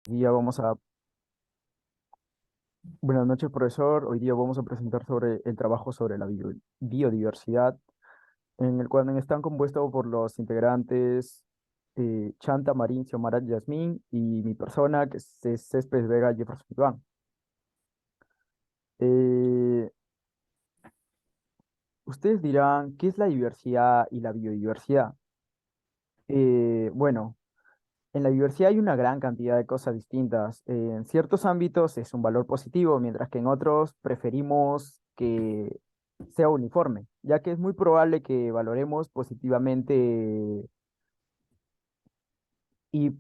Día vamos a... Buenas noches, profesor. Hoy día vamos a presentar sobre el trabajo sobre la biodiversidad, en el cual están compuestos por los integrantes Chanta, Marín, Xiomara, Yasmín y mi persona, que es Céspedes Vega Jefferson Iván. Eh, Ustedes dirán, ¿qué es la diversidad y la biodiversidad? Bueno, en la diversidad hay una gran cantidad de cosas distintas. En ciertos ámbitos es un valor positivo, mientras que en otros preferimos que sea uniforme, ya que es muy probable que valoremos positivamente y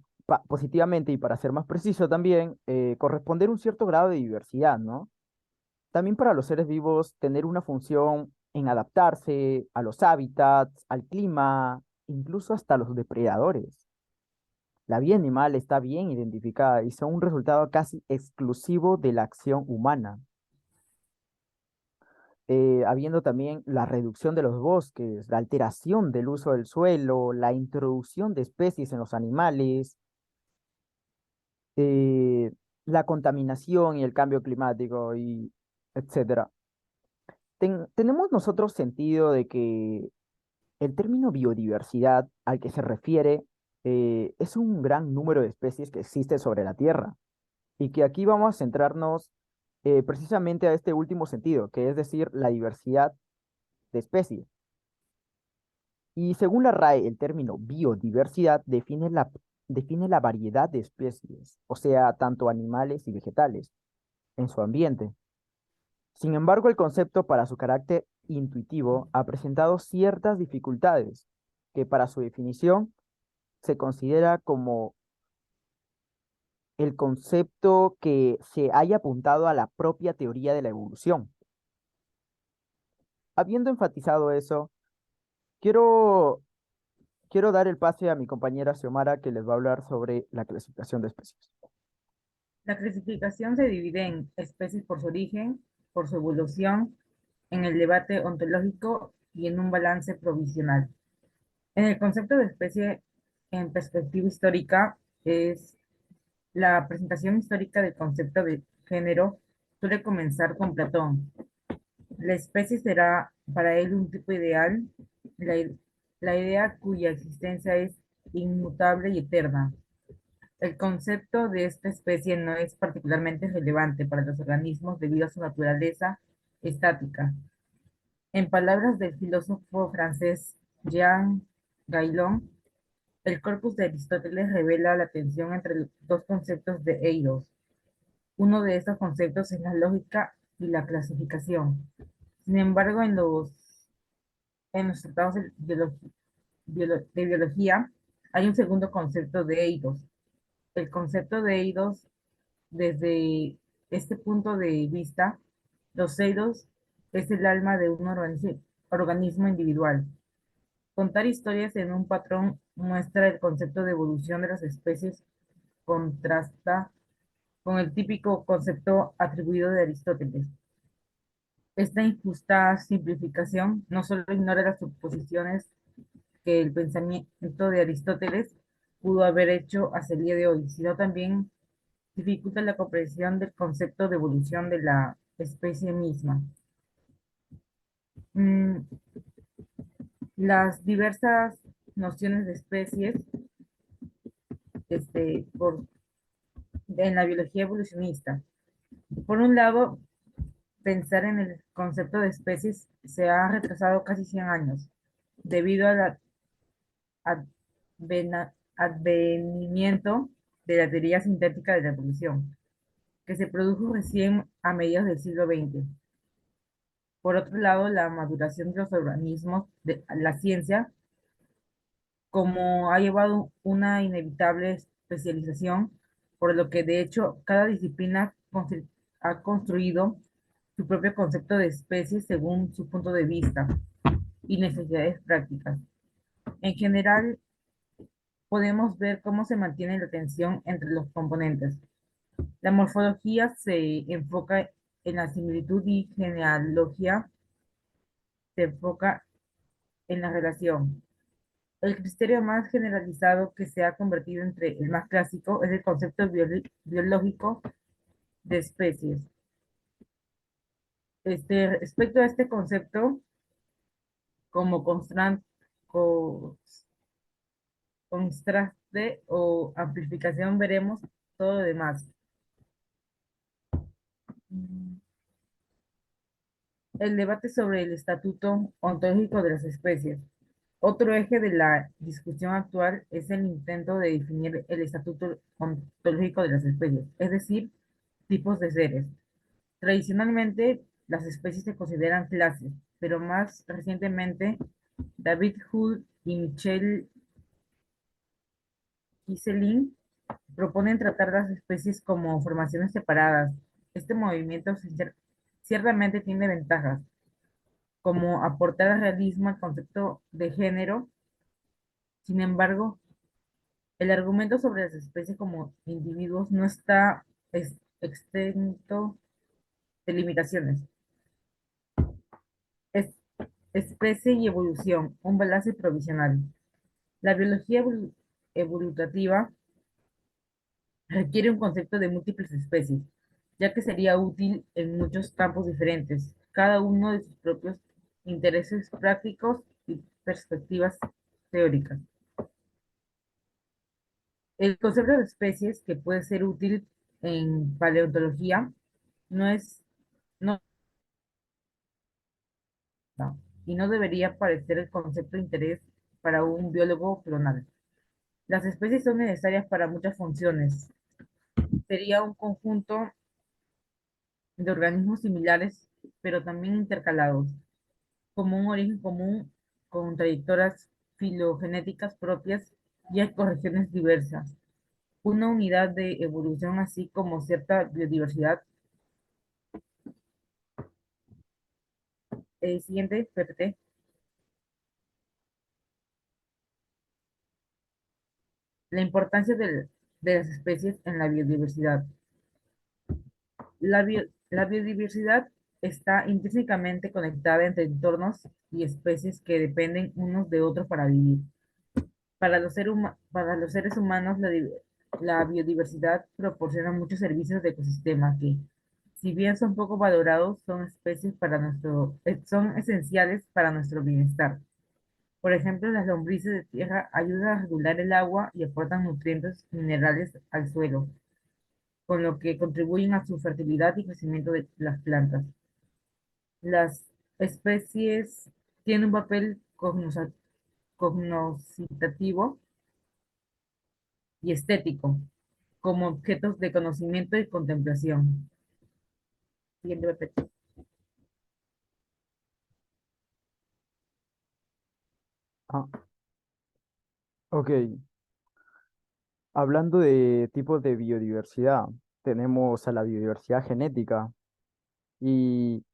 positivamente y para ser más preciso también, corresponder un cierto grado de diversidad, ¿no? También para los seres vivos tener una función en adaptarse a los hábitats, al clima, incluso hasta los depredadores. La vida animal está bien identificada y son un resultado casi exclusivo de la acción humana, habiendo también la reducción de los bosques, la alteración del uso del suelo, la introducción de especies en los animales, eh, la contaminación y el cambio climático, y etcétera. Tenemos nosotros sentido de que el término biodiversidad al que se refiere es un gran número de especies que existe sobre la Tierra y que aquí vamos a centrarnos precisamente a este último sentido, que es decir, la diversidad de especies. Y según la RAE, el término biodiversidad define la variedad de especies, o sea, tanto animales y vegetales, en su ambiente. Sin embargo, el concepto para su carácter intuitivo ha presentado ciertas dificultades, que para su definición se considera como el concepto que se haya apuntado a la propia teoría de la evolución. Habiendo enfatizado eso, quiero, quiero dar el pase a mi compañera Xiomara que les va a hablar sobre la clasificación de especies. La clasificación se divide en especies por su origen, por su evolución, en el debate ontológico y en un balance provisional. En el concepto de especie en perspectiva histórica es la presentación histórica del concepto de género suele comenzar con Platón. La especie será para él un tipo ideal, la, la idea cuya existencia es inmutable y eterna. El concepto de esta especie no es particularmente relevante para los organismos debido a su naturaleza estática. En palabras del filósofo francés Jean Gaillon, el corpus de Aristóteles revela la tensión entre los dos conceptos de eidos. Uno de estos conceptos es la lógica y la clasificación. Sin embargo, en los tratados de biología hay un segundo concepto de eidos. El concepto de eidos, desde este punto de vista, los eidos es el alma de un organismo individual. Contar historias en un patrón muestra el concepto de evolución de las especies, contrasta con el típico concepto atribuido de Aristóteles. Esta injusta simplificación no solo ignora las suposiciones que el pensamiento de Aristóteles pudo haber hecho hasta el día de hoy, sino también dificulta la comprensión del concepto de evolución de la especie misma. Mm, las diversas nociones de especies en la biología evolucionista. Por un lado, pensar en el concepto de especies se ha retrasado casi 100 años debido al advenimiento de la teoría sintética de la evolución, que se produjo recién a mediados del siglo XX. Por otro lado, la maduración de los organismos de la ciencia, como ha llevado una inevitable especialización, por lo que de hecho cada disciplina ha construido su propio concepto de especie según su punto de vista y necesidades prácticas. En general, podemos ver cómo se mantiene la tensión entre los componentes. La morfología se enfoca en la similitud y genealogía se enfoca en la relación. El criterio más generalizado que se ha convertido entre el más clásico es el concepto biológico de especies. Respecto a este concepto, como contraste o amplificación, veremos todo lo demás. El debate sobre el estatuto ontológico de las especies. Otro eje de la discusión actual es el intento de definir el estatuto ontológico de las especies, es decir, tipos de seres. Tradicionalmente, las especies se consideran clases, pero más recientemente, David Hull y Michel Kieselin proponen tratar las especies como formaciones separadas. Este movimiento ciertamente tiene ventajas, como aportar realismo al concepto de género. Sin embargo, el argumento sobre las especies como individuos no está exento de limitaciones. Es, especie y evolución, un balance provisional. La biología evolutiva requiere un concepto de múltiples especies, ya que sería útil en muchos campos diferentes, cada uno de sus propios intereses prácticos y perspectivas teóricas. El concepto de especies, que puede ser útil en paleontología, no es, no, y no debería parecer el concepto de interés para un biólogo clonal. Las especies son necesarias para muchas funciones. Sería un conjunto de organismos similares, pero también intercalados, como un origen común con trayectorias filogenéticas propias y ecorregiones diversas. Una unidad de evolución, así como cierta biodiversidad. Siguiente, PPT. La importancia de las especies en la biodiversidad. La biodiversidad está intrínsecamente conectada entre entornos y especies que dependen unos de otros para vivir. Para los seres humanos, la biodiversidad proporciona muchos servicios de ecosistema que, si bien son poco valorados, son esenciales para nuestro bienestar. Por ejemplo, las lombrices de tierra ayudan a regular el agua y aportan nutrientes minerales al suelo, con lo que contribuyen a su fertilidad y crecimiento de las plantas. Las especies tienen un papel cognoscitativo y estético, como objetos de conocimiento y contemplación. Siguiente, Pepe. Ah, ok. Hablando de tipos de biodiversidad, tenemos a la biodiversidad genética y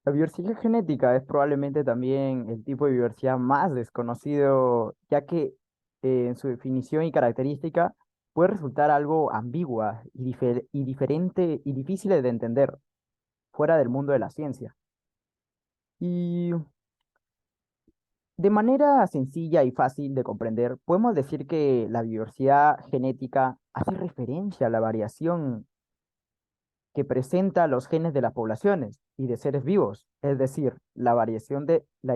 la biodiversidad genética es probablemente también el tipo de biodiversidad más desconocido, ya que en su definición y característica puede resultar algo ambigua y diferente y difícil de entender fuera del mundo de la ciencia. Y de manera sencilla y fácil de comprender, podemos decir que la biodiversidad genética hace referencia a la variación que presenta los genes de las poblaciones y de seres vivos, es decir, la variación de la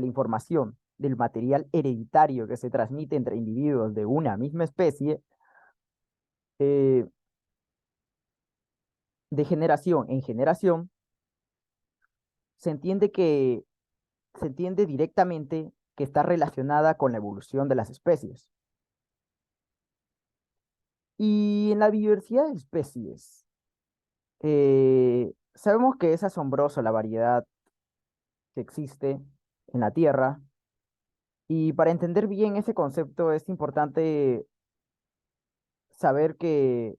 información del material hereditario que se transmite entre individuos de una misma especie, eh, de generación en generación, se entiende que se entiende directamente que está relacionada con la evolución de las especies. Y en la diversidad de especies, sabemos que es asombroso la variedad que existe en la Tierra. Y para entender bien ese concepto es importante saber que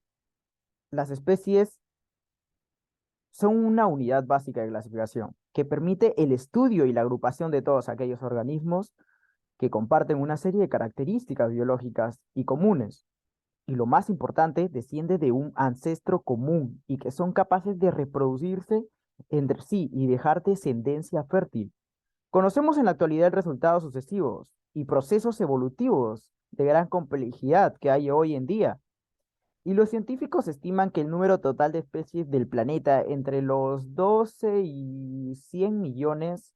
las especies son una unidad básica de clasificación que permite el estudio y la agrupación de todos aquellos organismos que comparten una serie de características biológicas y comunes. Y lo más importante, desciende de un ancestro común y que son capaces de reproducirse entre sí y dejar descendencia fértil. Conocemos en la actualidad resultados sucesivos y procesos evolutivos de gran complejidad que hay hoy en día, y los científicos estiman que el número total de especies del planeta entre los 12 y 100 millones,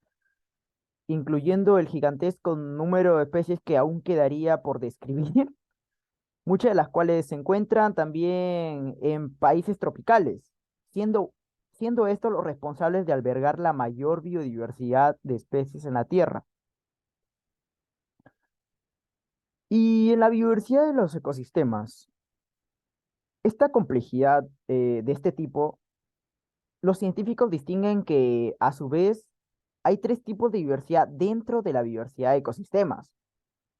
incluyendo el gigantesco número de especies que aún quedaría por describir, muchas de las cuales se encuentran también en países tropicales, siendo, siendo estos los responsables de albergar la mayor biodiversidad de especies en la Tierra. Y en la biodiversidad de los ecosistemas, esta complejidad de este tipo, los científicos distinguen que a su vez hay tres tipos de diversidad dentro de la diversidad de ecosistemas,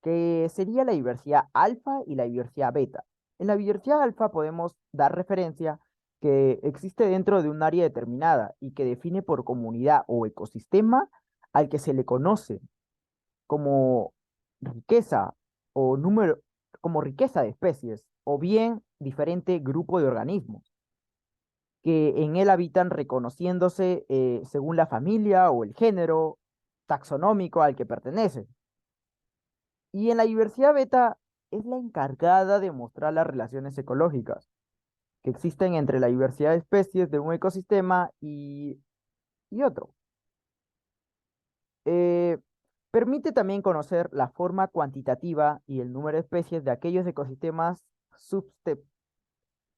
que sería la diversidad alfa y la diversidad beta. En la diversidad alfa podemos dar referencia que existe dentro de un área determinada y que define por comunidad o ecosistema al que se le conoce como riqueza o número, como riqueza de especies, o bien diferente grupo de organismos que en él habitan reconociéndose según la familia o el género taxonómico al que pertenece. Y en la diversidad beta es la encargada de mostrar las relaciones ecológicas que existen entre la diversidad de especies de un ecosistema y otro. Eh, Permite también conocer la forma cuantitativa y el número de especies de aquellos ecosistemas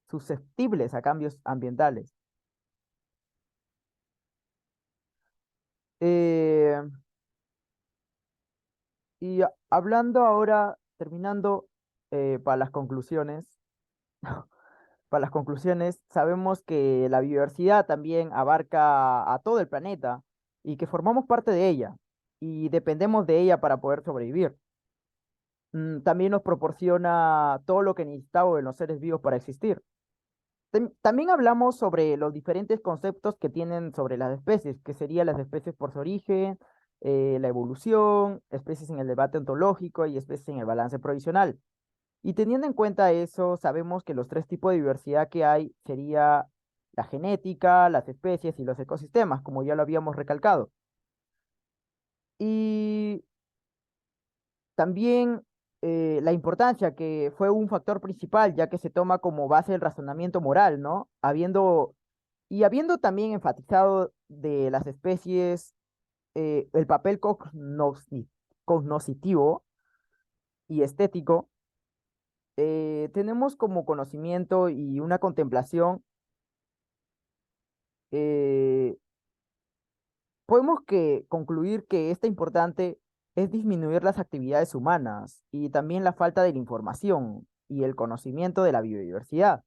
susceptibles a cambios ambientales. Eh, Hablando ahora, terminando para las conclusiones, para las conclusiones, sabemos que la biodiversidad también abarca a todo el planeta y que formamos parte de ella y dependemos de ella para poder sobrevivir. También nos proporciona todo lo que necesitamos en los seres vivos para existir. También hablamos sobre los diferentes conceptos que tienen sobre las especies, que serían las especies por su origen, la evolución, especies en el debate ontológico y especies en el balance provisional. Y teniendo en cuenta eso, sabemos que los tres tipos de diversidad que hay sería la genética, las especies y los ecosistemas, como ya lo habíamos recalcado. Y también la importancia que fue un factor principal, ya que se toma como base el razonamiento moral, ¿no? Habiendo también enfatizado de las especies el papel cognoscitivo y estético, tenemos como conocimiento y una contemplación, eh, podemos concluir que esta importante es disminuir las actividades humanas y también la falta de la información y el conocimiento de la biodiversidad,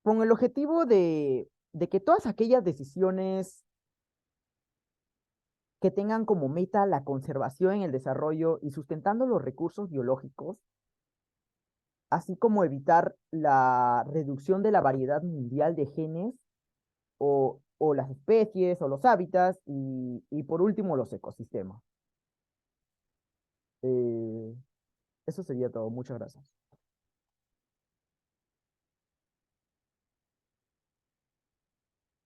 con el objetivo de que todas aquellas decisiones que tengan como meta la conservación en el desarrollo y sustentando los recursos biológicos, así como evitar la reducción de la variedad mundial de genes o las especies o los hábitats y por último los ecosistemas. Eh, Eso sería todo. Muchas gracias.